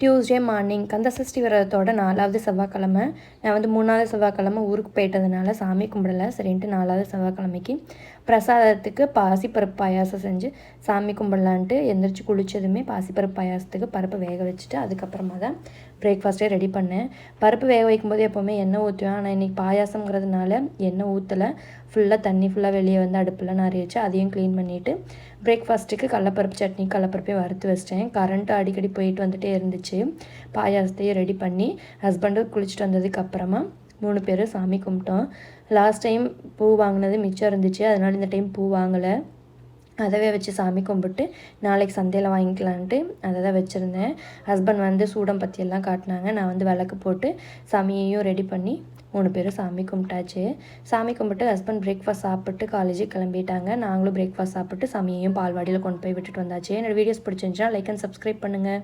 Tuesday morning Kandasashti விரதத்தோட 4வது செவ்வாய்க்கிழமை. நான் வந்து 3வது செவ்வாய்க்கிழமை ஊருக்கு போயிட்டதுனால சாமி கும்பிடலை. சரின்ட்டு 4வது செவ்வாய்க்கிழமைக்கு பிரசாதத்துக்கு பாசிப்பருப்பு பாயாசம் செஞ்சு சாமி கும்பிடலான்ட்டு எந்திரிச்சு குளித்ததுமே பாசிப்பருப்பு பாயாசத்துக்கு பருப்பு வேக வச்சுட்டு அதுக்கப்புறமா தான் பிரேக்ஃபாஸ்ட்டே ரெடி பண்ணேன். பருப்பு வேக வைக்கும்போது எப்போவுமே எண்ணெய் ஊற்றுவேன். ஆனால் இன்றைக்கி பாயாசங்கிறதுனால எண்ணெய் ஊற்றலை. ஃபுல்லாக தண்ணி ஃபுல்லாக வெளியே வந்து அடுப்பில் நிறைய அதையும் க்ளீன் பண்ணிவிட்டு பிரேக்ஃபாஸ்ட்டுக்கு கடலப்பருப்பு சட்னி கடலப்பருப்பே வறுத்து வச்சிட்டேன். கரண்ட்டு அடிக்கடி போயிட்டு வந்துகிட்டே இருந்துச்சு. பாயாசத்தையும் ரெடி பண்ணி ஹஸ்பண்டு குளிச்சுட்டு வந்ததுக்கப்புறமா 3 பேரும் சாமி கும்பிட்டோம். லாஸ்ட் டைம் பூ வாங்கினது மிச்சம் இருந்துச்சு, அதனால் இந்த டைம் பூ வாங்கலை. அதவே வச்சு சாமி கும்பிட்டு நாளைக்கு சந்தையில் வாங்கிக்கலான்ட்டு அதை தான் வச்சுருந்தேன். ஹஸ்பண்ட் வந்து சூடம் பற்றியெல்லாம் காட்டினாங்க. நான் வந்து விளக்கு போட்டு சாமியையும் ரெடி பண்ணி 3 பேரும் சாமி கும்பிட்டாச்சு. சாமி கும்பிட்டு ஹஸ்பண்ட் பிரேக்ஃபாஸ்ட் சாப்பிட்டு காலேஜுக்கு கிளம்பிட்டாங்க. நாங்களும் பிரேக்ஃபாஸ்ட் சாப்பிட்டு சாமியையும் பால்வாடியில் கொண்டு போய் விட்டுட்டு வந்தாச்சு. என்னோடய வீடியோஸ் பிடிச்சிருந்துச்சுன்னா லைக் அண்ட் சப்ஸ்கிரைப் பண்ணுங்கள்.